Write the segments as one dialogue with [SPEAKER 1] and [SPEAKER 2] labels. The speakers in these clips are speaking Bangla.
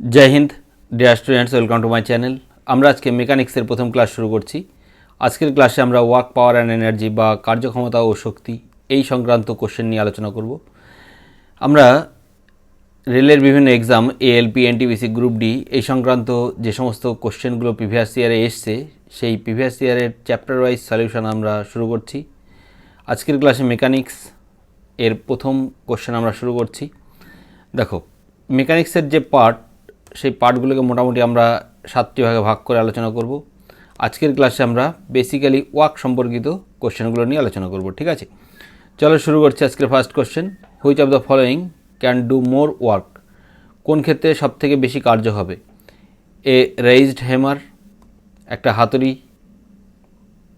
[SPEAKER 1] जय Hind dear students welcome to my channel. আমরা আজকে মেকানিক্সের প্রথম ক্লাস শুরু করছি। আজকের ক্লাসে আমরা ওয়ার্ক পাওয়ার অ্যান্ড এনার্জি বা কার্যক্ষমতা ও শক্তি এই সংক্রান্ত কোশ্চেন নিয়ে আলোচনা করব। আমরা রেলের বিভিন্ন exam ALP NTPC group D এই সংক্রান্ত যে সমস্ত কোশ্চেনগুলো প্রিভিয়াস ইয়ারে এসছে সেই প্রিভিয়াস ইয়ারের চ্যাপ্টার ওয়াইজ সলিউশন আমরা শুরু করছি। আজকের ক্লাসে মেকানিক্স এর প্রথম কোশ্চেন আমরা শুরু করছি। দেখো, মেকানিক্সের যে পার্ট সেই পার্টগুলোকে মোটামুটি আমরা 7টি ভাগে ভাগ করে আলোচনা করব। আজকের ক্লাসে আমরা বেসিক্যালি ওয়ার্ক সম্পর্কিত কোশ্চেনগুলো নিয়ে আলোচনা করব। ঠিক আছে, চলো শুরু করছি আজকের first question. Which of the following can do more work? কোন ক্ষেত্রে সবথেকে বেশি কার্য হবে? এ রেইজড হ্যামার, একটা হাতুড়ি;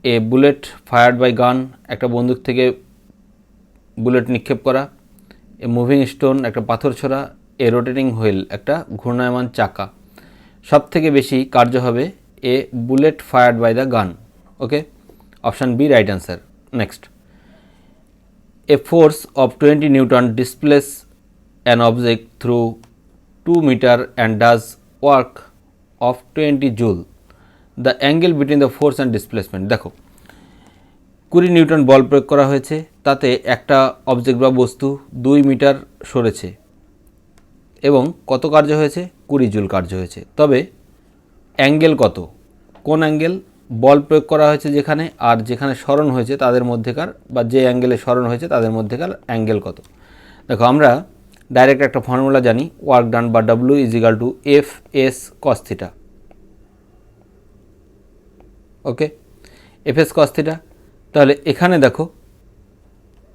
[SPEAKER 1] এ বুলেট ফায়ার্ড বাই গান, একটা বন্দুক থেকে বুলেট নিক্ষেপ করা; এ মুভিং স্টোন, একটা পাথর ছোড়া; এ রোটেটিং হুইল, একটা ঘূর্ণায়মান চাকা। সব থেকে বেশি কার্য হবে a bullet fired by the gun. Okay, option B right answer. Next, a force of 20 newton displace an object through 2 metre and does work of 20 joule. The angle between the force and displacement. দেখো, 20 নিউটন বল প্রয়োগ করা হয়েছে, তাতে একটা অবজেক্ট বা বস্তু 2 মিটার সরেছে এবং কত কার্য হয়েছে? 20 জুল কার্য হয়েছে। তবে অ্যাঙ্গেল কত? কোন অ্যাঙ্গেল? বল প্রয়োগ করা হয়েছে যেখানে আর যেখানে সরণ হয়েছে তাদের মধ্যেকার, বা যে অ্যাঙ্গেলে সরণ হয়েছে তাদের মধ্যেকার অ্যাঙ্গেল কত? দেখো, আমরা ডাইরেক্ট একটা ফর্মুলা জানি, ওয়ার্ক ডান বা W is equal to F S cos theta. Okay, F S cos theta. তাহলে এখানে দেখো,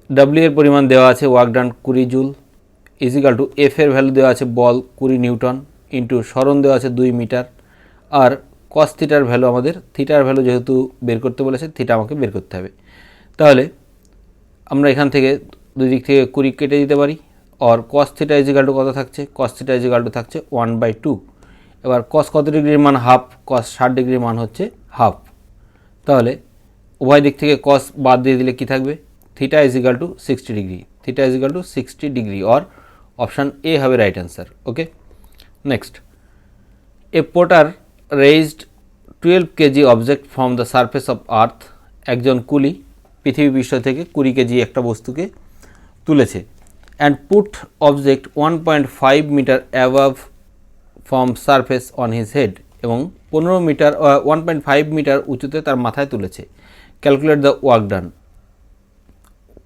[SPEAKER 1] ডাব্লিউ এর পরিমাণ দেওয়া আছে work done 20 joule, is equal to F এর ভ্যালু দেওয়া আছে বল 20 নিউটন, ইন্টু সরণ দেওয়া আছে 2 মিটার, আর কস থিটার ভ্যালু আমাদের, থিটার ভ্যালু যেহেতু বের করতে বলেছে, থিটা আমাকে বের করতে হবে। তাহলে আমরা এখান থেকে দুই দিক থেকে 20 কেটে দিতে পারি। আর কস থিটা ইজিক্যাল টু কত থাকছে? কস থিটা ইজিক্যাল টু থাকছে 1/2। এবার কস কত ডিগ্রির মান? হাফ। কস 60 ডিগ্রির মান হচ্ছে হাফ। তাহলে উভয় দিক থেকে কস বাদ দিয়ে দিলে কি থাকবে? Theta equal to 60 degree. Theta equal to 60 degree, or option A হবে right answer. Okay, next, a porter raised 12 KG object from the surface of earth. একজন কুলি পৃথিবী পৃষ্ঠ থেকে 20 কেজি একটা বস্তুকে তুলেছে। And put object 1.5 metre above from surface on his head, এবং 15 মিটার 1.5 মিটার উঁচুতে তার মাথায় তুলেছে। Calculate the work done.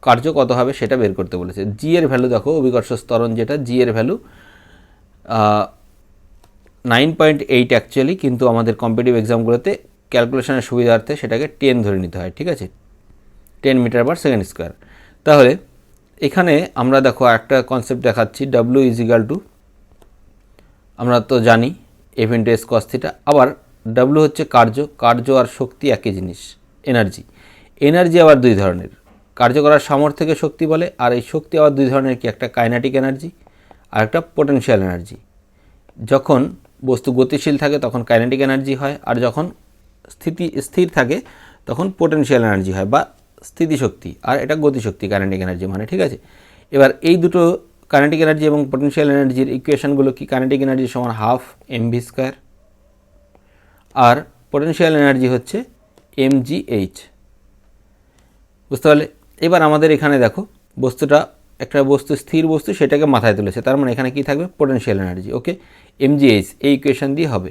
[SPEAKER 1] কার্য কত হবে সেটা বের করতে বলেছে। জি এর ভ্যালু দেখো, অভিকর্ষ ত্বরণ যেটা, জি এর ভ্যালু 9.8 অ্যাকচুয়ালি, কিন্তু আমাদের কম্পিটিটিভ এক্সামগুলোতে ক্যালকুলেশনের সুবিধার্থে সেটাকে 10 ধরে নিতে হয়। ঠিক আছে, 10 মিটার পার সেকেন্ড স্কোয়ার। তাহলে এখানে আমরা দেখো একটা কনসেপ্ট দেখাচ্ছি, ডাব্লিউ ইজিক্যাল টু, আমরা তো জানি F into S cos theta. আবার ডাব্লিউ হচ্ছে কার্য, কার্য আর শক্তি একই জিনিস, এনার্জি। এনার্জি আবার দুই ধরনের, কার্য করার সামর্থ্যকে শক্তি বলে, আর এই শক্তি আবার দুই ধরনের, কি একটা কাইনেটিক এনার্জি আর একটা পোটেনশিয়াল এনার্জি। যখন বস্তু গতিশীল থাকে তখন কাইনেটিক এনার্জি হয়, আর যখন স্থির থাকে তখন পোটেনশিয়াল এনার্জি হয় বা স্থিতিশক্তি, আর এটা গতিশক্তি কাইনেটিক এনার্জি মানে। ঠিক আছে, এবার এই দুটো কাইনেটিক এনার্জি এবং পোটেনশিয়াল এনার্জির ইকুয়েশনগুলো কি? কাইনেটিক এনার্জি সমান হাফ mv স্কোয়ার, আর পোটেনশিয়াল এনার্জি হচ্ছে mgh। বুঝতে পারলে? এবার আমাদের এখানে দেখো, বস্তুটা একটা বস্তু, স্থির বস্তু, সেটাকে মাথায় তুলেছে, তার মানে এখানে কি থাকবে? Potential energy. ওকে, mgh এই ইকুয়েশন দিয়ে হবে।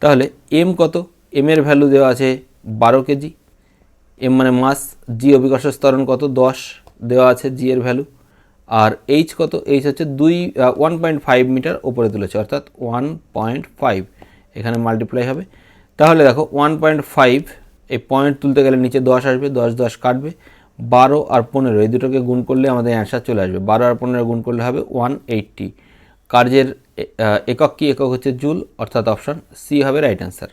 [SPEAKER 1] তাহলে m কত? m এর ভ্যালু দেওয়া আছে 12 কেজি, m মানে মাস। জি অভিকর্ষ ত্বরণ কত? 10 দেওয়া আছে জি এর ভ্যালু। আর h কত? h হচ্ছে 1.5 মিটার ওপরে তুলেছে, অর্থাৎ 1.5, এখানে মাল্টিপ্লাই হবে। তাহলে দেখো 1.5, এই পয়েন্ট তুলতে গেলে নিচে 10 আসবে, 10 10 কাটবে, 12 আর 15 এই দুটোকে গুণ করলে আমাদের অ্যান্সার চলে আসবে। 12 আর 15 গুণ করলে হবে 180। কার্যের একক কি? একক হচ্ছে জুল, অর্থাৎ অপশান সি হবে right answer,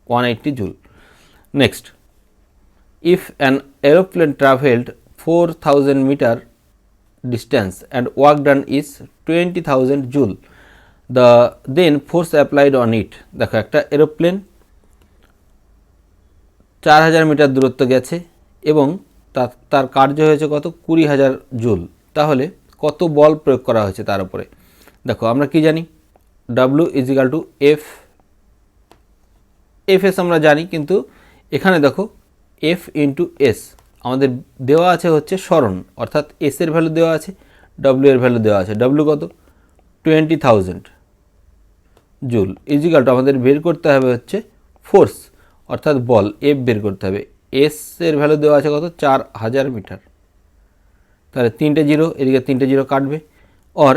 [SPEAKER 1] 180 joule. Next, if an aeroplane travelled 4000 metre distance and work done is 20,000 joule, then force applied on it. দেখো, একটা এরোপ্লেন 4000 মিটার দূরত্ব গেছে এবং তার কার্য হয়েছে কত? 20,000 জুল। তাহলে কত বল প্রয়োগ করা হয়েছে তার উপরে? দেখো, আমরা কি জানি, W is equal to F, F S আমরা জানি, কিন্তু এখানে দেখো এফ ইন্টু এস আমাদের দেওয়া আছে হচ্ছে সরণ, অর্থাৎ এস এর ভ্যালু দেওয়া আছে, ডাব্লু এর ভ্যালু দেওয়া আছে। ডাব্লু কত? 20,000 জুল ইজ ইকাল টু আমাদের বের করতে হবে হচ্ছে ফোর্স অর্থাৎ বল, এফ বের করতে হবে। এস এর ভ্যালু দেওয়া আছে কত? 4,000 মিটার। তাহলে 3টে জিরো, এদিকে 3টে জিরো কাটবে, অর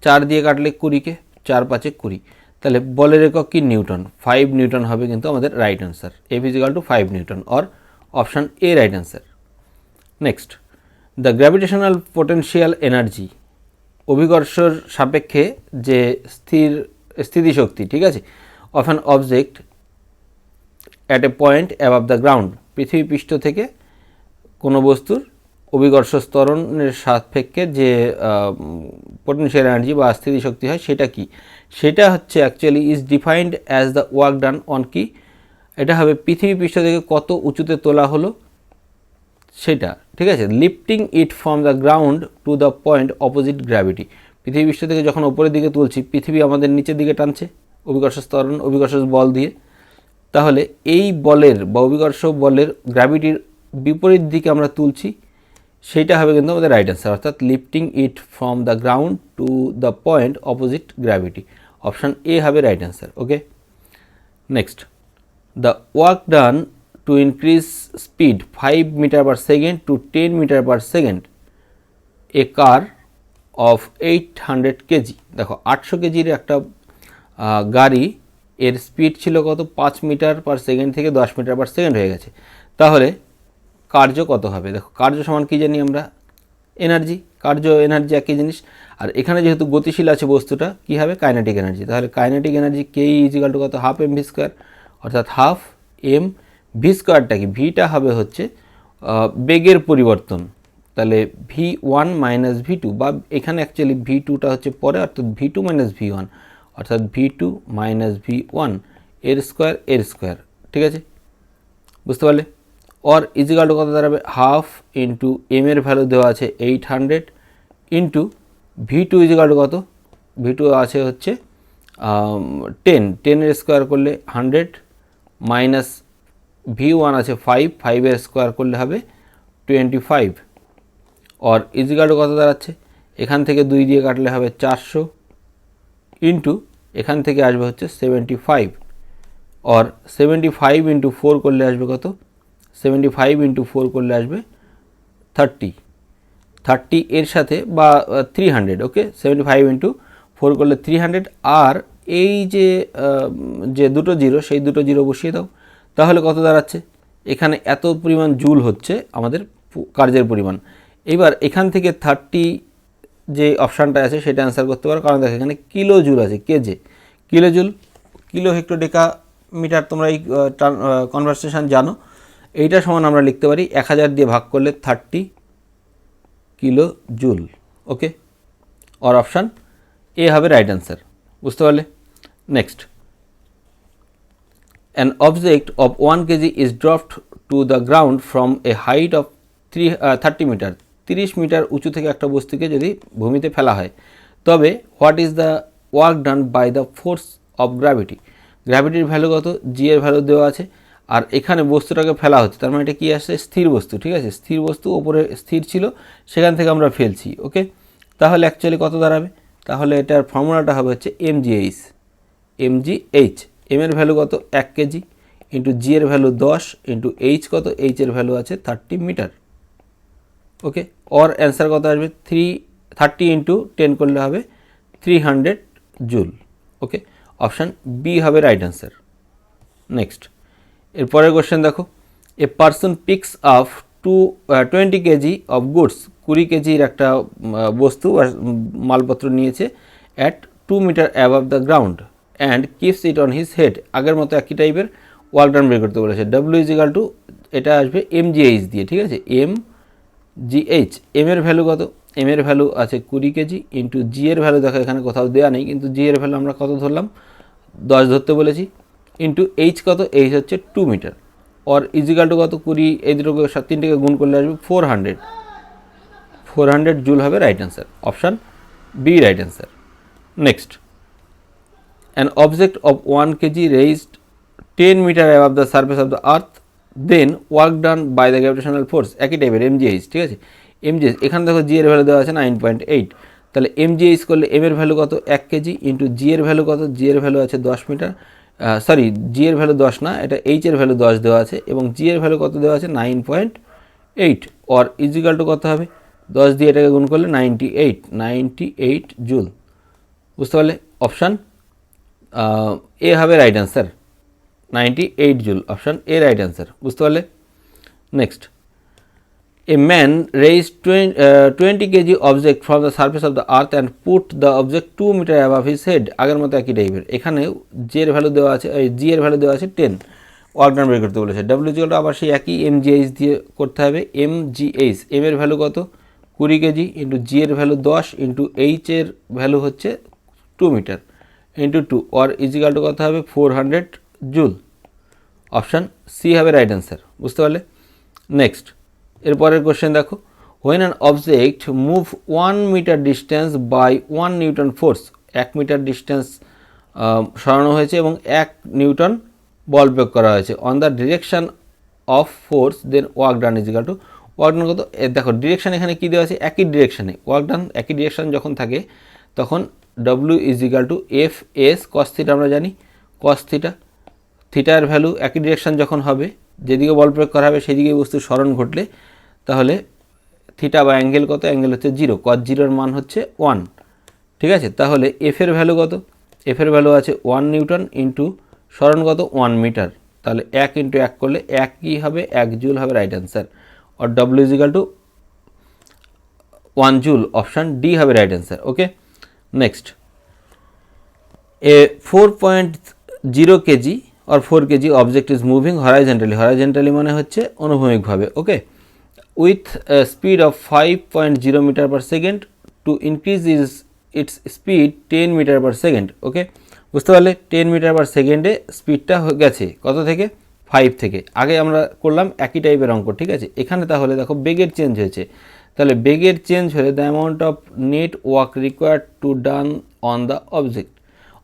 [SPEAKER 1] 4 দিয়ে কাটলে 20কে, 4 5 20, তাহলে বলের একক কি? নিউটন। 5 নিউটন হবে কিন্তু আমাদের right answer. F is equal to 5 newton, or option A right answer. Next, the gravitational potential energy, অভিকর্ষর সাপেক্ষে যে স্থিতিশক্তি, ঠিক আছে, of an object at a point above the ground, পৃথিবী পৃষ্ঠ থেকে কোনো বস্তুর অভিকর্ষ ত্বরণের সাপেক্ষে যে পোটেনশিয়াল এনার্জি বা স্থিতিশক্তি হয় সেটা কি? সেটা হচ্ছে actually is defined as the work done on কি, এটা হবে পৃথিবী পৃষ্ঠ থেকে কত উঁচুতে তোলা হলো সেটা, ঠিক আছে। Lifting it from the ground to the point opposite gravity, পৃথিবী পৃষ্ঠ থেকে যখন ওপরের দিকে তুলছি, পৃথিবী আমাদের নিচের দিকে টানছে অভিকর্ষ ত্বরণ, অভিকর্ষ বল দিয়ে, তাহলে এই বলের বা অভিকর্ষ বলের গ্র্যাভিটির বিপরীত দিকে আমরা তুলছি, সেইটা হবে কিন্তু আমাদের রাইট অ্যান্সার, অর্থাৎ lifting it from the ground to the point opposite gravity, option A হবে right answer. Okay, next, the work done to increase speed 5 metre per second to 10 metre per second a car of 800 kg. দেখো 800 কেজির একটা গাড়ি, এর স্পিড ছিল কত? 5 মিটার পার সেকেন্ড থেকে 10 মিটার পার সেকেন্ড হয়ে গেছে, তাহলে কার্য কত হবে? দেখো কার্য সমান কী জানি আমরা? এনার্জি। কার্য এনার্জি একই জিনিস, আর এখানে যেহেতু গতিশীল আছে বস্তুটা, কী হবে? Kinetic energy. তাহলে কাইনেটিক এনার্জি কে ইজ ইকাল টু কত? হাফ এম ভি স্কোয়ার, অর্থাৎ হাফ এম ভি স্কোয়ারটা কি? ভিটা হবে হচ্ছে বেগের পরিবর্তন, তাহলে v1 মাইনাস v2, বা এখানে অ্যাকচুয়ালি v2টা হচ্ছে পরে, অর্থাৎ v2 মাইনাস v1, অর্থাৎ v2 মাইনাস v1 এর স্কোয়ার, ঠিক আছে, বুঝতে পারলে? অর ইজিকাল টু কত দাঁড়াবে? হাফ ইন্টু এম এর ভ্যালু দেওয়া আছে 800 ইন্টু v2 ইজিকাল টু কত? v2 আছে হচ্ছে 10 এর স্কোয়ার করলে 100 মাইনাস v1 আছে 5 এর স্কোয়ার করলে হবে 25, অর ইজিকাল টু কত দাঁড়াচ্ছে? এখান থেকে 2 দিয়ে কাটলে হবে 400 ইন্টু এখান থেকে আসবে হচ্ছে 75, অর 75 ইন্টু 4 করলে আসবে কত? 75 ইন্টু 4 করলে আসবে 30 এর সাথে বা 300, ওকে, 75 ইন্টু 4 করলে 300, আর এই যে দুটো জিরো, সেই দুটো জিরো বসিয়ে দাও, তাহলে কত দাঁড়াচ্ছে? এখানে এত পরিমাণ জুল হচ্ছে আমাদের কার্যের পরিমাণ। এবার এখান থেকে 30 যে অপশানটা আছে সেটা অ্যান্সার করতে পারো, কারণ দেখো এখানে কিলো জুল আছে, কেজে, কিলো জুল, কিলো হেক্টোডেকা মিটার, তোমরা এই কনভার্সেশন জানো। এইটা সমান আমরা লিখতে পারি 1000 দিয়ে ভাগ করলে 30 kilo joule, okay, or option A হবে রাইট অ্যান্সার, বুঝতে পারলে? Next, an object of 1 kg is dropped to the ground from a height of 30 metre, 30 metre উঁচু থেকে একটা বস্তুকে যদি ভূমিতে ফেলা হয়, তবে what is the work done by the force of gravity, গ্র্যাভিটির ভ্যালু কত? জি এর ভ্যালু দেওয়া আছে, আর এখানে বস্তুটাকে ফেলা হচ্ছে, তার মানে এটা কী আসছে? স্থির বস্তু, ঠিক আছে, স্থির বস্তু ওপরে স্থির ছিল, সেখান থেকে আমরা ফেলছি, ওকে, তাহলে অ্যাকচুয়ালি কত দাঁড়াবে? তাহলে এটার ফর্মুলাটা হবে হচ্ছে mgh, এম এর ভ্যালু কত? 1 কেজি, ইন্টু জি এর ভ্যালু 10, ইন্টু এইচ কত? এইচ এর ভ্যালু আছে 30 মিটার, ওকে, অর অ্যান্সার কত আসবে? 30 ইন্টু 10 করলে হবে 300 জুল, ওকে, অপশান বি হবে রাইট অ্যান্সার। নেক্সট, এরপরের কোশ্চেন দেখো, a person picks up 20 kg of goods, 20 কেজির একটা বস্তু বা মালপত্র নিয়েছে at 2 metre above the ground and keeps it on his head, আগের মতো একই টাইপের ওয়ার্ক ডান বের করতে বলেছে। ডাব্লিউ ইজ ইকাল টু, এটা আসবে mgh দিয়ে, ঠিক আছে, mgh, এম এর ভ্যালু কত? এম এর ভ্যালু আছে 20 কেজি, ইন্টু জি এর ভ্যালু দেখো এখানে কোথাও দেওয়া নেই, কিন্তু জি এর ভ্যালু আমরা কত ধরলাম? 10 ধরতে বলেছি, ইন্টু এইচ কত? এইচ হচ্ছে 2 মিটার, অর ইজিকাল টু কত? 20, এই দুটোকে 3টিকে গুণ করলে আসবে 400 জুল হবে right answer, option B right answer. Next, an object of 1 kg raised 10 meter above the surface of the earth, then work done by the gravitational force একই টাইপের mgh, ঠিক আছে। mgh এখানে দেখো g এর ভ্যালু দেওয়া আছে 9.8, তাহলে mgh করলে m এর ভ্যালু কত 1 কেজি ইন্টু g এর ভ্যালু কত, g এর ভ্যালু আছে 10 মিটার, সরি g এর ভ্যালু 10 না, এটা h এর ভ্যালু 10 দেওয়া আছে এবং g এর ভ্যালু কত দেওয়া আছে 9.8, অর ইজিক্যাল টু কত হবে 10 দিয়ে এটাকে গুণ করলে 98 জুল। বুঝতে পারলে? অপশান এ হবে right answer, 98 joule, option A right answer. বুঝতে পারলে? Next, a man raised 20 kg object from the surface of the earth and put the object 2 meter above his head, আগের মতো একই টাইপের। এখানে জি এর ভ্যালু দেওয়া আছে, জি এর ভ্যালু দেওয়া আছে 10, ওয়ার্ক ডান বের করতে বলেছে। ডাব্লিউ জিওটা আবার সেই একই mgh দিয়ে করতে হবে। mgh, এম এর ভ্যালু কত 20 কেজি ইন্টু জি এর ভ্যালু 10 ইন্টু এইচ এর ভ্যালু হচ্ছে 2 metre into 2, or is equal to কত হবে 400 জুল। অপশান সি হবে রাইট অ্যান্সার। বুঝতে পারলে? নেক্সট, এরপরের কোশ্চেন দেখো, when an object move 1 metre distance by 1 newton force, 1 metre distance সরানো হয়েছে এবং 1 নিউটন বল প্রয়োগ করা হয়েছে on the direction of force, then work done is equal to, work done কত, দেখো ডিরেকশন এখানে কী দেওয়া আছে একই ডিরেকশানে, ওয়ার্ক ডান একই ডিরেকশন যখন থাকে তখন W is equal to F S cos theta, আমরা জানি কস থিটা, থিটার ভ্যালু একই ডিরেকশন যখন হবে, যেদিকে বল প্রয়োগ করা হবে সেদিকে বস্তুর স্মরণ ঘটলে তাহলে থিটা বা অ্যাঙ্গেল কত, অ্যাঙ্গেল হচ্ছে 0, কস 0-র মান হচ্ছে 1, ঠিক আছে। তাহলে এফ এর ভ্যালু কত, এফ এর ভ্যালু আছে 1 নিউটন ইন্টু স্মরণ কত 1 মিটার, তাহলে 1 ইন্টু 1 করলে 1 কী হবে 1 জুল হবে রাইট অ্যান্সার, আর W is equal to 1 joule, option D হবে right answer. Okay, next, a 4.0 kg or 4 kg object is moving horizontally, horizontally মানে হচ্ছে অনুভূমিকভাবে, ওকে, with a speed of 5.0 meter per second to increase its speed 10 meter per second, ওকে। বুঝতে পারলে? 10 মিটার পার সেকেন্ডে স্পিডটা গেছে কত থেকে 5 থেকে, আগে আমরা করলাম একই টাইপের অঙ্ক, ঠিক আছে। এখানে তাহলে দেখো বেগের চেঞ্জ হয়েছে, তাহলে বেগের চেঞ্জ হলে the amount of net work required to done on the object,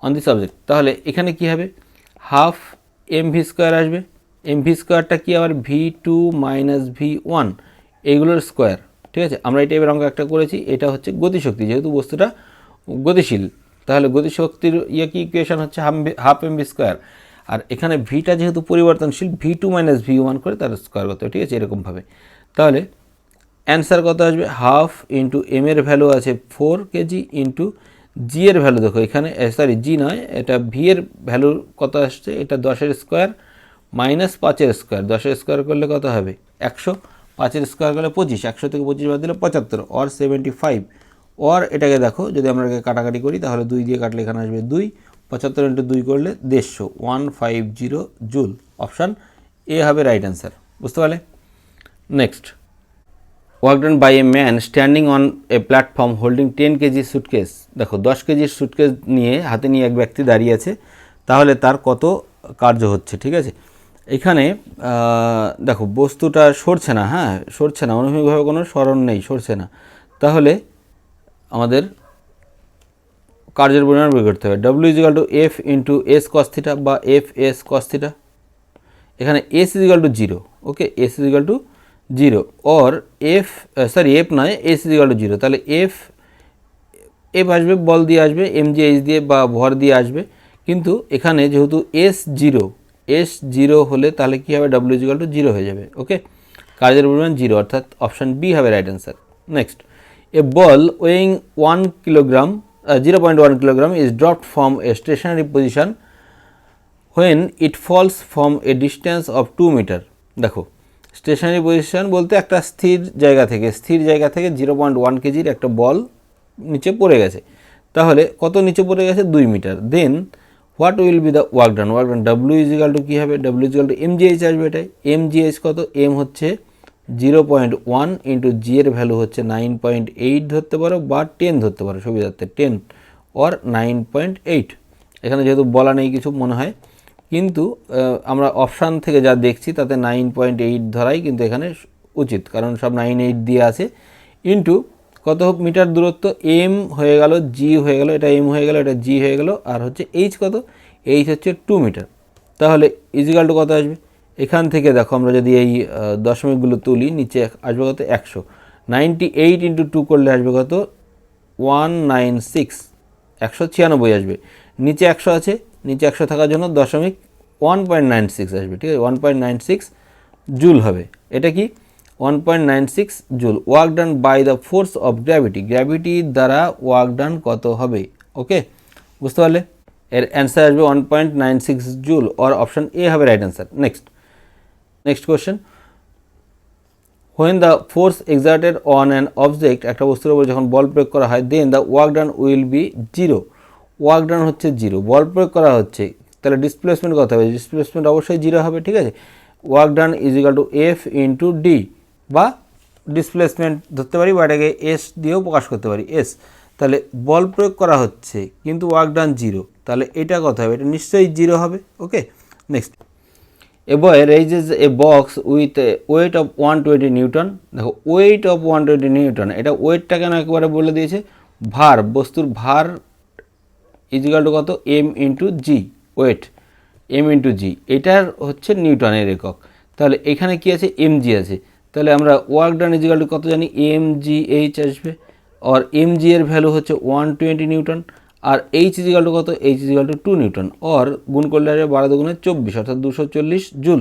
[SPEAKER 1] on this object, তাহলে এখানে কী হবে হাফ এম ভি স্কোয়ার আসবে, এম ভি স্কোয়ারটা কি আবার ভি2 মাইনাস ভি1 এইগুলোর স্কোয়ার, ঠিক আছে। আমরা এই টাইপের অঙ্ক একটা করেছি, এটা হচ্ছে গতিশক্তি, যেহেতু বস্তুটা গতিশীল তাহলে গতিশক্তির কি ইকুয়েশন হচ্ছে হাফ এম ভি স্কোয়ার, আর এখানে ভিটা যেহেতু পরিবর্তনশীল ভি2 মাইনাস ভি1 করে তার স্কোয়ার করতে হবে, ঠিক আছে, এরকমভাবে। তাহলে অ্যান্সার কত আসবে হাফ ইন্টু এম এর ভ্যালু আছে 4 কেজি ইন্টু জি এর ভ্যালু দেখো এখানে, সরি জি নয়, এটা ভি এর ভ্যালু কত আসছে, এটা 10-এর স্কোয়ার মাইনাস 5-এর স্কোয়ার, 10-এর স্কোয়ার করলে কত হবে 100, 5-এর স্কোয়ার করলে 25, 100 থেকে 25 বাদ দিলে 75, অর 75, অর এটাকে দেখো যদি আমরা কাটাকাটি করি তাহলে 2 দিয়ে কাটলে এখানে আসবে 2, 75 ইন্টু 2 করলে 150, 150 জুল, অপশান এ হবে রাইট অ্যান্সার। বুঝতে পারলে? Next, work done by a man standing on a platform holding 10 kg suitcase, দেখো 10 কেজির সুটকেস নিয়ে হাতে নিয়ে এক ব্যক্তি দাঁড়িয়ে আছে, তাহলে তার কত কার্য হচ্ছে, ঠিক আছে। এখানে দেখো বস্তুটা সরছে না, হ্যাঁ সরছে না, অনুভূমিকভাবে কোনো স্মরণ নেই, সরছে না, তাহলে আমাদের কার্যের পরিমাণ বের করতে হবে, W is equal to F into S cos theta বা এফ এস কস থিটা, এখানে S is equal to 0, okay, S is equal to 0, or F sorry F নয় এস ইজিক্যাল টু 0, তাহলে এফ আসবে বল দিয়ে আসবে, mgh দিয়ে বা ভর দিয়ে আসবে, কিন্তু এখানে যেহেতু এস জিরো হলে তাহলে কী হবে ডব্লিউ ইজিক্যাল টু 0 হয়ে যাবে, ওকে, কার্যের পরিমাণ 0, অর্থাৎ অপশান বি হবে right answer. Next, A ball weighing 1 kilogram 0.1 kilogram is dropped from a stationary position when it falls from a distance of 2 meter, দেখো স্টেশনারি পজিশন বলতে একটা স্থির জায়গা থেকে 0.1 কেজির একটা বল নিচে পড়ে গেছে, তাহলে কত নিচে পড়ে গেছে 2 metre, then what will be the work done, W is equal to কী হবে, ডব্লিউ ইজিক্যাল টু mgh আসবে, এটাই mgh কত, এম হচ্ছে 0.1 ইন্টু জি এর ভ্যালু হচ্ছে 9.8 ধরতে পারো বা 10 ধরতে পারো সুবিধার্থে, 10 অর 9.8, এখানে যেহেতু বলা নেই কিছু মনে হয়, কিন্তু আমরা অপশান থেকে যা দেখছি তাতে 9.8 ধরাই কিন্তু এখানে উচিত, কারণ সব 9.8 দিয়ে আছে, ইন্টু কত মিটার দূরত্ব, এম হয়ে গেল, জি হয়ে গেল, এটা এম হয়ে গেল, এটা জি হয়ে গেল, আর হচ্ছে এইচ কত, এইচ হচ্ছে 2 মিটার। তাহলে ইজিক্যাল টু কত আসবে, এখান থেকে দেখো আমরা যদি এই দশমিকগুলো তুলি, নিচে আসবে কত 100, 98 ইন্টু 2 করলে আসবে কত 196, 196 আসবে। নিচে 100 আছে, নিচে 100 থাকার জন্য দশমিক 1.96 আসবে, ঠিক আছে, 1.96 জুল হবে। এটা কি 1.96 joule, work done by the force of gravity, গ্র্যাভিটির দ্বারা ওয়ার্ক ডান কত হবে। ওকে, বুঝতে পারলে, এর অ্যান্সার আসবে 1.96 জুল, অর অপশন এ হবে right answer. Next question, when the force exerted on an object, একটা বস্তুর উপর যখন বল প্রয়োগ করা হয়, then the work done will be zero, work done হচ্ছে জিরো, বল প্রয়োগ করা হচ্ছে, তাহলে ডিসপ্লেসমেন্ট কত হবে, ডিসপ্লেসমেন্ট অবশ্যই জিরো হবে, ঠিক আছে। Work done is equal to F into D, বা ডিসপ্লেসমেন্ট ধরতে পারি, বা এটাকে এস দিয়েও প্রকাশ করতে পারি, এস। তাহলে বল প্রয়োগ করা হচ্ছে কিন্তু ওয়ার্ক ডান জিরো, তাহলে এটা কত হবে, এটা নিশ্চয়ই জিরো হবে। Okay, next, a boy raises a box with weight of 120 newton, দেখো ওয়েট অফ 120 নিউটন, এটা ওয়েটটা কেন একেবারে বলে দিয়েছে, ভার, বস্তুর ভার ইজিক্যাল টু কত, M into G, weight M into G, এটার হচ্ছে নিউটনের একক। তাহলে এখানে কি আছে, এম জি আছে, তাহলে আমরা ওয়ার্ক ডান ইজিক্যাল টু কত জানি, এম জি এইচ আসবে, আর এম জি এর ভ্যালু হচ্ছে 120 নিউটন, আর এইচ ইজিক্যাল টু কত, H is equal to 2 newton, or গুণ করলে আসবে 12 দুগুণে 24, অর্থাৎ 240 জুল,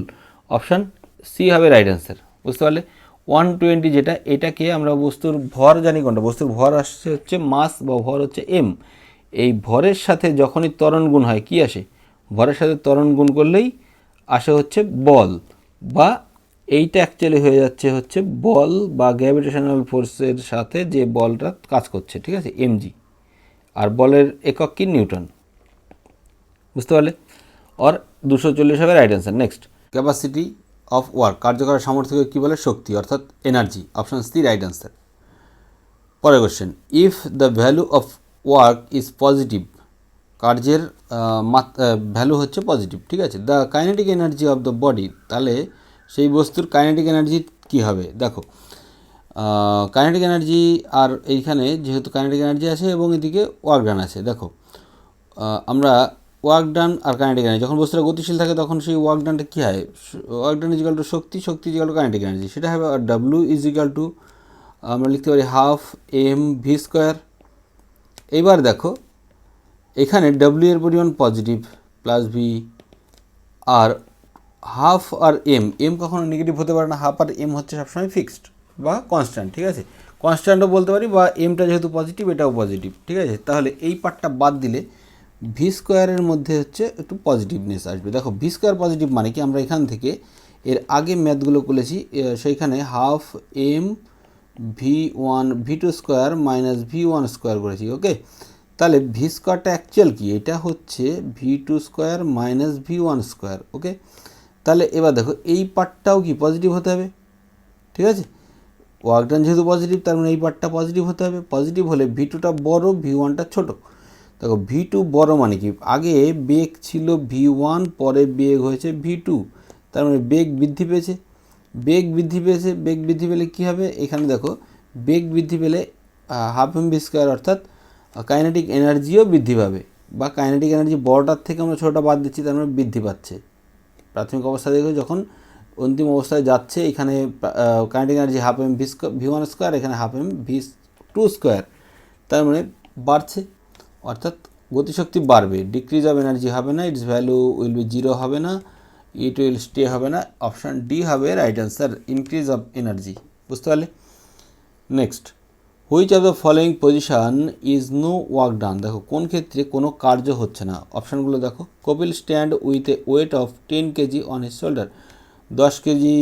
[SPEAKER 1] অপশান সি হবে রাইট অ্যান্সার। বুঝতে পারলে, 120 যেটা, এটাকে আমরা বস্তুর ভর জানি কোনটা, বস্তুর ভর আসছে হচ্ছে মাস, বা ভর হচ্ছে এম, এই ভরের সাথে যখনই ত্বরণ গুণ হয় কি আসে, ভরের সাথে ত্বরণ গুণ করলেই আসে হচ্ছে বল, বা এইটা অ্যাকচুয়ালি হয়ে যাচ্ছে হচ্ছে বল বা গ্র্যাভিটেশনাল ফোর্সের সাথে যে বলটা কাজ করছে, ঠিক আছে, এমজি, আর বলের একক কি, নিউটন। বুঝতে পারলে, অর 240 হবে right answer. Next, capacity of work, কার্যকর সামর্থ্যকে কী বলে, শক্তি, অর্থাৎ energy, option C right answer. পরের question, if the value of work is positive, কার্যের ভ্যালু হচ্ছে পজিটিভ, ঠিক আছে, the kinetic energy of the body, তাহলে সেই বস্তুর কাইনেটিক এনার্জি কী হবে। দেখো কাইনেটিক এনার্জি, আর এইখানে যেহেতু কাইনেটিক এনার্জি আছে এবং এদিকে ওয়ার্ক ডান আছে, দেখো আমরা ওয়ার্ক ডান আর কাইনেটিক এনার্জি, যখন বস্তুটা গতিশীল থাকে তখন সেই ওয়ার্ক ডানটা কী হয়, ওয়ার্ক ডান ইজিক্যাল টু শক্তি, শক্তি ইজিক্যাল টু কাইনেটিক এনার্জি, সেটা হবে, আর ডাব্লিউ ইজিক্যাল টু আমরা লিখতে পারি হাফ এম ভি স্কোয়ার। এইবার দেখো এখানে ডাব্লিউ এর পরিমাণ পজিটিভ প্লাস ভি, আর হাফ আর এম কখনো নেগেটিভ হতে পারে না, হাফ আর এম হচ্ছে সবসময় ফিক্সড বা কনস্ট্যান্ট, ঠিক আছে, কনস্ট্যান্টও বলতে পারি, বা এমটা যেহেতু পজিটিভ এটাও পজিটিভ, ঠিক আছে। তাহলে এই পার্টটা বাদ দিলে ভি স্কোয়ারের মধ্যে হচ্ছে একটু পজিটিভনেস আসবে। দেখো ভি স্কোয়ার পজিটিভ মানে কি, আমরা এখান থেকে এর আগে ম্যাথগুলো করেছি, সেইখানে half M V one V two square minus V one square করেছি। ওকে, তাহলে ভি স্কোয়ারটা অ্যাকচুয়াল কি, এটা হচ্ছে V two square minus V one square. Okay, তাহলে এবার দেখো এই পার্টটাও কি পজিটিভ হতে হবে, ঠিক আছে, ওয়ার্ক ডান যেহেতু পজিটিভ তার মানে এই পার্টটা পজিটিভ হতে হবে, পজিটিভ হলে ভি টুটা বড়ো, ভি ওয়ানটা ছোটো। দেখো ভি টু বড়ো মানে কি, আগে বেগ ছিল ভি ওয়ান, পরে বেগ হয়েছে ভি টু, তার মানে বেগ বৃদ্ধি পেয়েছে, বেগ বৃদ্ধি পেলে কী হবে, এখানে দেখো বেগ বৃদ্ধি পেলে হাফ এম ভি স্কোয়ার, অর্থাৎ কাইনেটিক এনার্জিও বৃদ্ধি পাবে, বা কাইনেটিক এনার্জি বড়টার থেকে আমরা ছোটোটা বাদ দিচ্ছি, তার মানে বৃদ্ধি পাচ্ছে। প্রাথমিক অবস্থা দেখো যখন অন্তিম অবস্থায় যাচ্ছে, এখানে kinetic energy half M V one square, এখানে half M V two square, তার মানে বাড়ছে, অর্থাৎ গতিশক্তি বাড়বে, ডিক্রিজ অফ এনার্জি হবে না, its value will be zero হবে না, ইট উইল স্টে হবে না, অপশান ডি হবে right answer, increase of energy. বুঝতে পারলে, next, which of the following position is no work done, দেখো কোন ক্ষেত্রে কোনো কার্য হচ্ছে না, অপশানগুলো দেখো, Kapil stand with a weight of 10 kg on his shoulder, 10 kg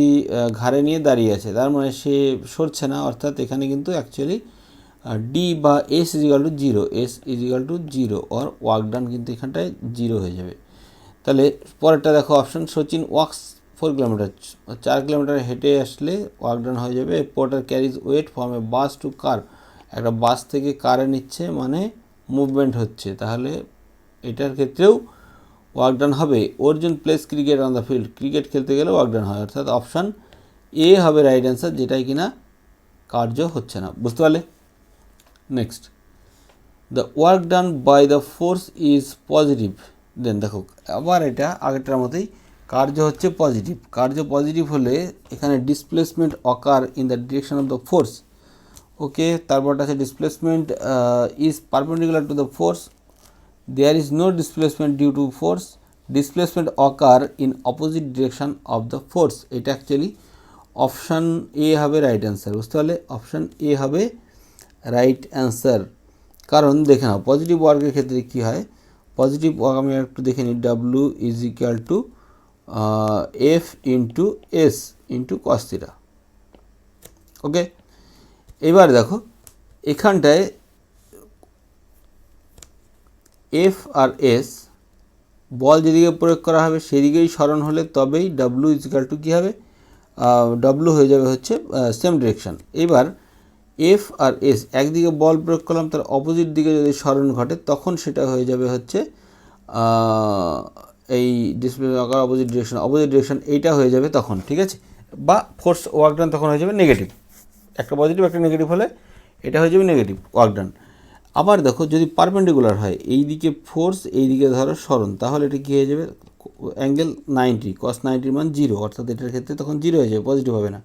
[SPEAKER 1] ঘাড়ে নিয়ে দাঁড়িয়ে আছে, তার মানে সে সরছে না, অর্থাৎ এখানে কিন্তু অ্যাকচুয়ালি ডি বা S is equal to zero, S is equal to zero, or work done কিন্তু এখানটায় জিরো হয়ে যাবে। তাহলে পরেরটা দেখো option, Sachin walks 4 kilometre, 4 kilometre হেঁটে আসলে ওয়ার্ক ডান হয়ে যাবে। Porter carries weight from a bus to car, একটা বাস থেকে কারে নিচ্ছে মানে মুভমেন্ট হচ্ছে, তাহলে এটার ক্ষেত্রেও ওয়ার্ক ডান হবে। Arjun place cricket on the field, cricket খেলতে গেলে ওয়ার্ক ডান হয়, অর্থাৎ অপশান এ হবে রাইট অ্যান্সার, যেটাই কিনা কার্য হচ্ছে না। বুঝতে পারলে, next, the work done by the force is positive, then দেখো আবার এটা আগেরটার মতোই, কার্য হচ্ছে পজিটিভ, কার্য পজিটিভ হলে এখানে displacement occur in the direction of the force. Okay, তারপরটা আছে displacement is perpendicular to the force, there is no displacement due to force, displacement occur in opposite direction of the force. এটা অ্যাকচুয়ালি অপশান এ হবে রাইট অ্যান্সার, বুঝতে পারলে? অপশান এ হবে রাইট অ্যান্সার। কারণ দেখে নাও পজিটিভ ওয়ার্কের ক্ষেত্রে কী হয়, পজিটিভ ওয়ার্ক আমি একটু দেখে নিই, W is equal to F into S into cos theta. Okay, এবার দেখো এখানটায় এফ আর এস বল যেদিকে প্রয়োগ করা হবে সেদিকেই সরণ হলে তবেই ডাব্লু ইজ ইকুয়াল টু কী হবে, ডাব্লু হয়ে যাবে হচ্ছে সেম ডিরেকশান। এবার এফ আর এস একদিকে বল প্রয়োগ করলাম, তার অপোজিট দিকে যদি সরণ ঘটে তখন সেটা হয়ে যাবে হচ্ছে এই ডিসপ্লে আকার অপোজিট ডিরেকশন এইটা হয়ে যাবে তখন, ঠিক আছে? বা ফোর্স ওয়ার্ক ডান তখন হয়ে যাবে নেগেটিভ, একটা পজিটিভ একটা নেগেটিভ হলে এটা হয়ে যাবে নেগেটিভ ওয়ার্ক ডান। আবার দেখো যদি পারপেন্ডিকুলার হয়, এই দিকে ফোর্স এই দিকে ধরো সরণ, তাহলে এটা কী হয়ে যাবে, অ্যাঙ্গেল 90 cos 90 মান 0, অর্থাৎ এটার ক্ষেত্রে তখন 0 হয়ে যাবে, পজিটিভ হবে না।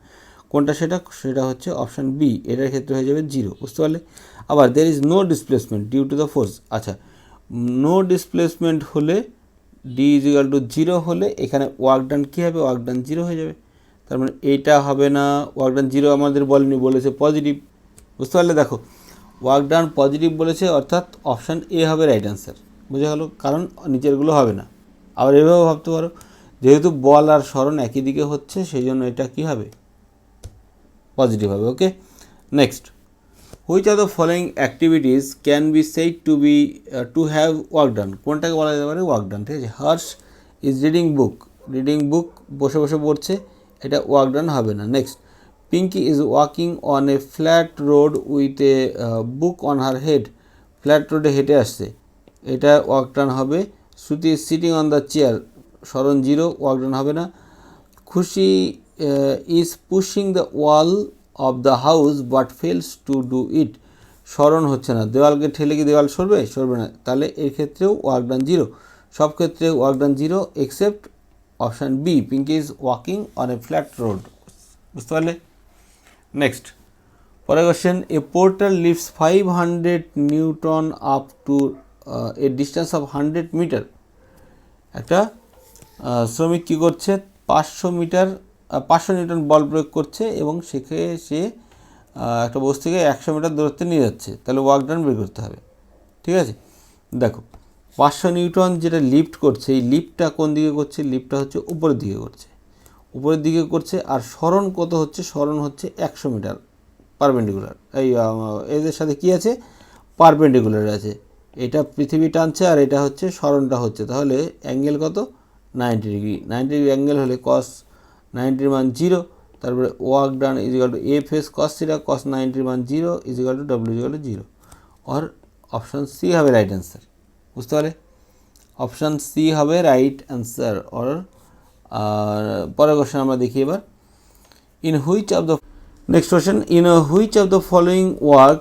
[SPEAKER 1] কোনটা সেটা হচ্ছে অপশান বি, এটার ক্ষেত্রে হয়ে যাবে 0, বুঝতে পারলে? আবার there is no displacement due to the force, আচ্ছা নো ডিসপ্লেসমেন্ট হলে ডি ইজ ইকুয়াল টু 0 হলে এখানে ওয়ার্ক ডান কী হবে, ওয়ার্ক ডান 0 হয়ে যাবে। তার মানে এইটা হবে না, ওয়ার্ক ডান 0 আমাদের বলেনি, বলেছে পজিটিভ, বুঝতে পারলে? দেখো ওয়ার্ক ডান পজিটিভ বলেছে, অর্থাৎ অপশান এ হবে রাইট অ্যান্সার, বুঝে গেল? কারণ নিচেরগুলো হবে না। আবার এভাবেও ভাবতে পারো, যেহেতু বল আর সরণ একই দিকে হচ্ছে সেই জন্য এটা কী হবে, পজিটিভ হবে। Okay, next, which are the following activities can be said to have work done, কোনটাকে বলা যেতে পারে ওয়ার্ক ডান, ঠিক আছে? হার্ষ ইজ রিডিং বুক বসে বসে পড়ছে, এটা ওয়ার্ক ডান হবে না। Next, Pinki is walking on a flat road with a book on her head, flat রোডে হেঁটে আসছে, এটা ওয়ার্ক ডান হবে। Shruti is sitting on the chair, সরণ 0, ওয়ার্ক ডান হবে না। Khushi is pushing the wall of the house but fails to do it, সরণ হচ্ছে না, দেওয়ালকে ঠেলে কি দেওয়াল সরবে না, তাহলে এর ক্ষেত্রেও ওয়ার্ক ডান 0, সব ক্ষেত্রে work done 0 except option B, Pinky is walking on a flat road, বুঝতে পারলে? নেক্সট, পরের question, a porter lifts 500 newton up to a distance of 100 metre, একটা শ্রমিক কী করছে, 500 নিউটন বল প্রয়োগ করছে এবং সে একটা বস্তুকে 100 মিটার দূরত্বে নিয়ে যাচ্ছে, তাহলে ওয়ার্ক ডান বের করতে হবে, ঠিক আছে? দেখো 500 নিউটন যেটা লিফট করছে, এই লিফটটা কোন দিকে করছে, লিফটটা হচ্ছে উপরের দিকে করছে, আর সরণ কত হচ্ছে, সরণ হচ্ছে 100 মিটার পারপেন্ডিকুলার, এই এদের সাথে কি আছে, পারপেন্ডিকুলার আছে, এটা পৃথিবী টানছে আর এটা হচ্ছে সরণটা হচ্ছে, তাহলে অ্যাঙ্গেল কত, 90 ডিগ্রি, 90 ডিগ্রি অ্যাঙ্গেল হলে কস 90 মান 0, তারপরে work done is equal to F S cos theta, cos 90 মান 0 is equal to W is equal to 0, আর অপশান সি হবে রাইট অ্যান্সার, বুঝতে পারে? অপশান সি হবে রাইট অ্যান্সার। আর পরের কোশ্চেন আমরা দেখি এবার, in which of the next question, in which of the following work,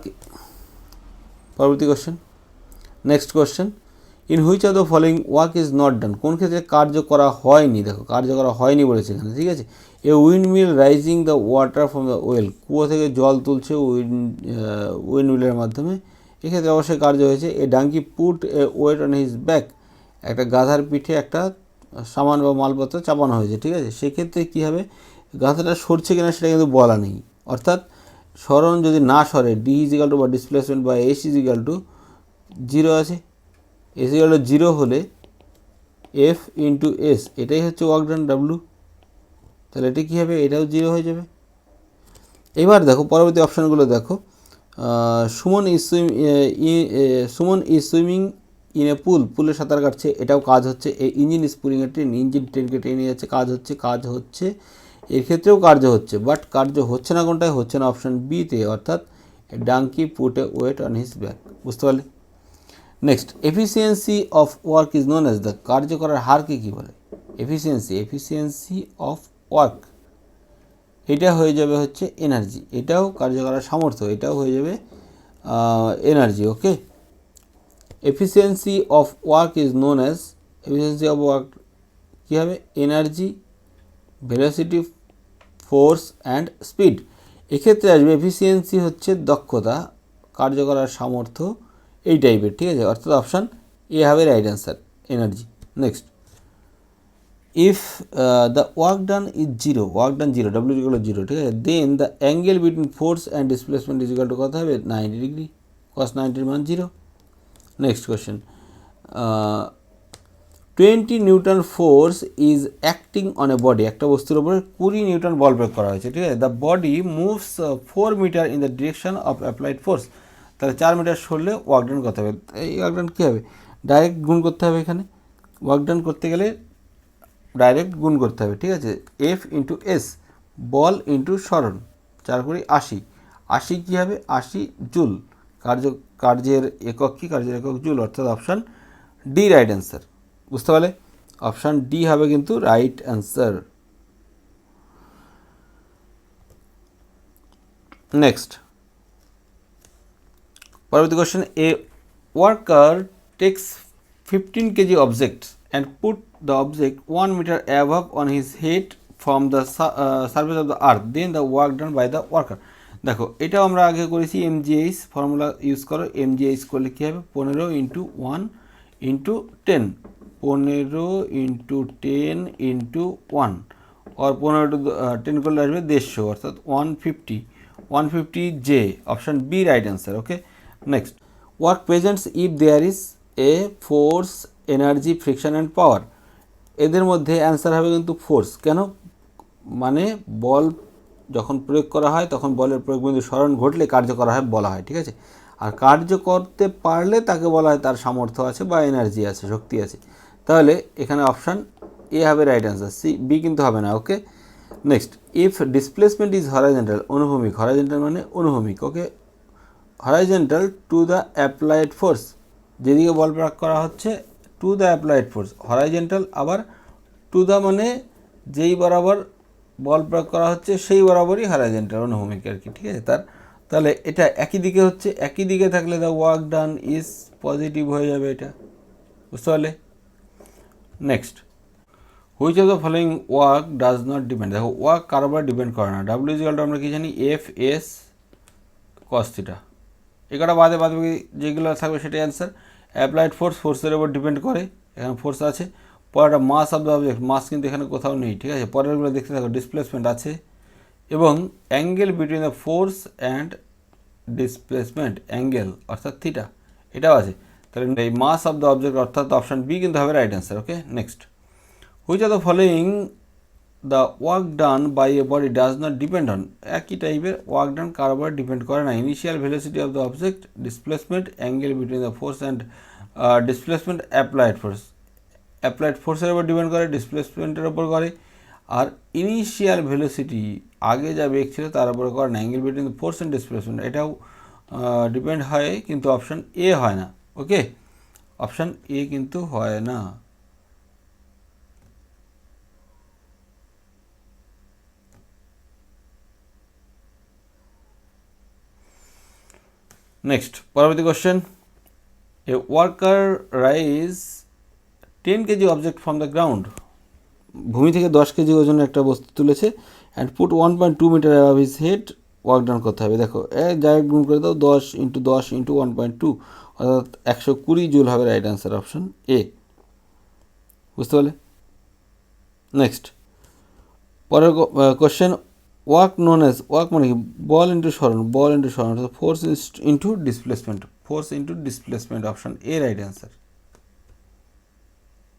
[SPEAKER 1] পরবর্তী question, next question, in which of the following work is not done, কোন ক্ষেত্রে কার্য করা হয়নি, দেখো কার্য করা হয়নি বলেছে এখানে, ঠিক আছে? A windmill raising the water from the well, কুয়ো থেকে জল তুলছে উইন্ডমিলের মাধ্যমে, এক্ষেত্রে অবশ্যই কার্য হয়েছে। A donkey put a weight on his back, একটা গাধার পিঠে একটা সামান বা মালপত্র চাপানো হয়েছে, ঠিক আছে? সেক্ষেত্রে কী হবে, গাধাটা সরছে কিনা সেটা কিন্তু বলা নেই, অর্থাৎ সরণ যদি না সরে, ডি ইজ ইকাল টু বা ডিসপ্লেসমেন্ট বা এস ইজ ইকাল টু 0 আছে, এস ইকাল টু 0 হলে এফ ইন্টু এস, এটাই হচ্ছে ওয়ার্ক ডান ডাব্লু, তাহলে এটা কী হবে, এটাও 0 হয়ে যাবে। এবার দেখো পরবর্তী অপশানগুলো দেখো, Suman is swimming in a পুলে সাঁতার কাটছে, এটাও কাজ হচ্ছে। এই engine is pulling a train, engine ট্রেনকে টেনে নিয়ে যাচ্ছে, কাজ হচ্ছে, এর ক্ষেত্রেও কার্য হচ্ছে, বাট কার্য হচ্ছে না কোনটায়, হচ্ছে না অপশান বিতে, অর্থাৎ donkey put a weight on his back, বুঝতে পারলে? Next, efficiency of work is known as the, কার্য করার হারকে কী বলে, এফিসিয়েন্সি অফ ওয়ার্ক, এটা হয়ে যাবে হচ্ছে এনার্জি, এটাও কার্য করার সামর্থ্য, এটাও হয়ে যাবে energy. Okay, efficiency of work is known as, efficiency of work কী হবে, energy, velocity, force and speed. এক্ষেত্রে আসবে এফিসিয়েন্সি হচ্ছে দক্ষতা, কার্য করার সামর্থ্য, এই টাইপের, ঠিক আছে, অর্থাৎ অপশান এ হবে right answer, energy. Next, if the work done is zero, work done zero, W equal to zero, ঠিক আছে, then the angle between force and displacement is equal to কত হবে, 90 ডিগ্রি, কস 90 মান zero. Next question, 20 newton force is acting on a body, একটা বস্তুর উপরে 20 নিউটন বল প্রয়োগ করা হয়েছে, ঠিক আছে, the body moves 4 metre in the direction of applied force, তাহলে 4 মিটার সরলে ওয়ার্ক ডান কত হবে, এই ওয়ার্ক ডান কী হবে, ডাইরেক্ট গুণ করতে হবে, এখানে ওয়ার্ক ডান করতে গেলে ডাইরেক্ট গুণ করতে হবে, ঠিক আছে, এফ ইন্টু এস, বল ইন্টু সরণ, 4 কুড়ি 80, 80 কী হবে, 80 জুল, কার্যের একক কি, কার্যের একক জুল, অর্থাৎ অপশান ডি রাইট অ্যান্সার। বুঝতে পারলে, অপশান ডি হবে কিন্তু রাইট অ্যান্সার। নেক্সট, পরবর্তী question, a worker takes 15 kg object and put the object 1 metre above on his head from the surface of the earth, then the work done by the worker. দেখো, এটাও আমরা আগে করেছি, এমজিএইচ ফর্মুলা ইউজ করো, এমজিএইচ করলে কী হবে, 15 ইন্টু 1 ইন্টু 10, 15 ইন্টু 10 ইন্টু 1, और 15 ইন্টু 10 করলে আসবে 150, অর্থাৎ 150, 150 J, option B right answer. Okay, next, work presents if there is a force, energy, friction and power, এদের মধ্যে অ্যান্সার হবে কিন্তু ফোর্স। কেন, মানে বল যখন প্রয়োগ করা হয় তখন বলের প্রয়োগ বিন্দু স্মরণ ঘটলে কার্য করা হয় বলা হয়, ঠিক আছে, আর কার্য করতে পারলে তাকে বলা হয় তার সামর্থ্য আছে বা এনার্জি আছে, শক্তি আছে। তাহলে এখানে অপশান এ হবে রাইট অ্যান্সার, সি বি কিন্তু হবে না। Okay, next, if displacement is horizontal, অনুভূমিক, হরাইজন্টাল মানে অনুভূমিক, okay, horizontal to the applied force, যেদিকে বল প্রয়োগ করা হচ্ছে, to the applied force, horizontal, আবার টু দ্য মানে যেই বরাবর বল প্রয়োগ করা হচ্ছে সেই বরাবরই হরাইজন্টাল, অনুভূমিক আর কি, ঠিক আছে, তাহলে এটা একই দিকে হচ্ছে, একই দিকে থাকলে the work done is positive হয়ে যাবে, এটা বুঝতে পারলে। Next, which of the following work does not depend, দেখো ওয়ার্ক কার উপর ডিপেন্ড করে না, ডাব্লিউ ইজ ইকুয়াল টু আমরা কি জানি, এফ এস কস থিটা, এগুলো বাদে যেগুলো থাকবে সেটাই অ্যান্সার। অ্যাপ্লাইড ফোর্স, ফোর্সের উপর ডিপেন্ড করে, এখানে ফোর্স আছে। পরেরটা মাস অফ দ্য অবজেক্ট, মাস কিন্তু এখানে কোথাও নেই, ঠিক আছে, পরেরগুলো দেখতে থাকো, ডিসপ্লেসমেন্ট আছে, এবং angle between the force and displacement, angle অর্থাৎ থিটা, এটাও আছে। তাহলে এই মাস অফ দ্য অবজেক্ট অর্থাৎ অপশান বি কিন্তু হবে right answer. Okay, next, which are the following the work done by a body does not depend on, একই টাইপের ওয়ার্ক ডান কার উপর ডিপেন্ড করে না, initial velocity of the object, displacement, angle between the force and displacement, applied force, applied ফোর্সের উপর ডিপেন্ড করে, ডিসপ্লেসমেন্টের উপর করে, আর ইনিশিয়াল ভেলোসিটি আগে যা বেগ ছিল তার উপরে করে না, angle between the force and displacement, এটাও ডিপেন্ড হয়, কিন্তু অপশান এ হয় না। ওকে, অপশান এ কিন্তু হয় না। নেক্সট, পরবর্তী question, a worker raise 10 kg object from the ground, ভূমি থেকে 10 কেজি ওজনের একটা বস্তু তুলেছে, and put 1.2 metre above his head, work done করতে হবে। দেখো ডাইরেক্ট গুণ করে দাও, 10 ইন্টু 10 ইন্টু 1.2, অর্থাৎ 120 জুল হবে রাইট অ্যান্সার, অপশান এ। বুঝতে পারলে। নেক্সট, পরের question, work known as, work মানে কি, বল ইন্টু সরণ, বল ইন্টু সরণ, অর্থাৎ force into displacement, force into displacement, option A right answer.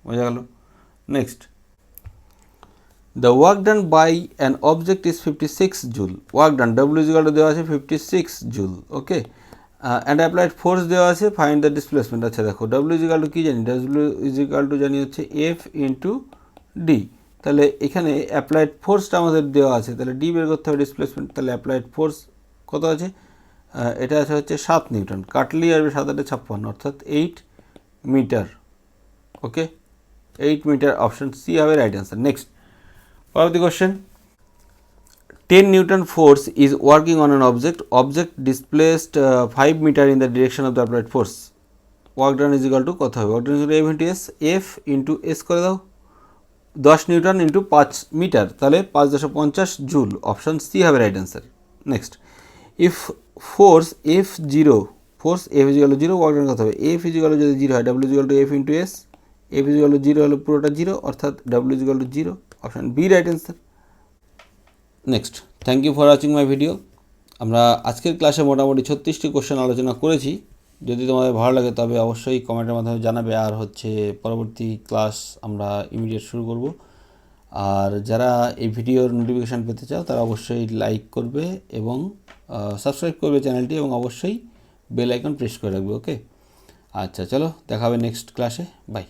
[SPEAKER 1] বোঝা গেল। Next, the work done by an object is 56 joule, work done, W is equal to দেওয়া আছে 56 joule. Okay, and applied force দেওয়া আছে, ফাইন্ড দ্য ডিসপ্লেসমেন্ট। আচ্ছা দেখো, ডাব্লিউ ইজ ইকুয়াল টু কী জানি, ডাব্লিউ ইজ ইকুয়াল টু জানি হচ্ছে এফ ইন্টু ডি, তাহলে এখানে অ্যাপ্লাইড ফোর্সটা আমাদের দেওয়া আছে, তাহলে ডি বের করতে হবে ডিসপ্লেসমেন্ট, তাহলে অ্যাপ্লাইড ফোর্স কত আছে, এটা আছে হচ্ছে 7 নিউটন, কাটলেই আসবে 7 8 56, অর্থাৎ 8 মিটার। ওকে, 8 মিটার, অপশান সি হবে রাইট অ্যান্সার। নেক্সট, পরবর্তী question, 10 Newton force is working on an object displaced 5 meter in the direction of the applied force. Work done is equal to কত হবে? Work done is equal to F into S, F into S করে দাও, 10 নিউটন ইন্টু 5 মিটার, তাহলে 5.50 জুল। অপশন সি হবে right answer. Next, if force F zero, force F is equal to zero, work done কত হবে? এফ ইজ ইকুয়াল টু যদি জিরো হয়, W is equal to F into S, F is equal to zero হলে পুরোটা জিরো, অর্থাৎ W is equal to zero. Option B right answer. Next, thank you for watching my video. আমরা আজকের ক্লাসে মোটামুটি 36টি কোশ্চেন আলোচনা করেছি। যদি তোমাদের ভালো লাগে তবে অবশ্যই কমেন্টের মাধ্যমে জানাবে। আর হচ্ছে পরবর্তী ক্লাস আমরা ইমিডিয়েট শুরু করব। আর যারা এই ভিডিওর নোটিফিকেশান পেতে চাও তারা অবশ্যই লাইক করবে এবং সাবস্ক্রাইব করবে চ্যানেলটি, এবং অবশ্যই বেল আইকন প্রেস করে রাখবে। ওকে, আচ্ছা চলো, দেখা হবে নেক্সট ক্লাসে। বাই।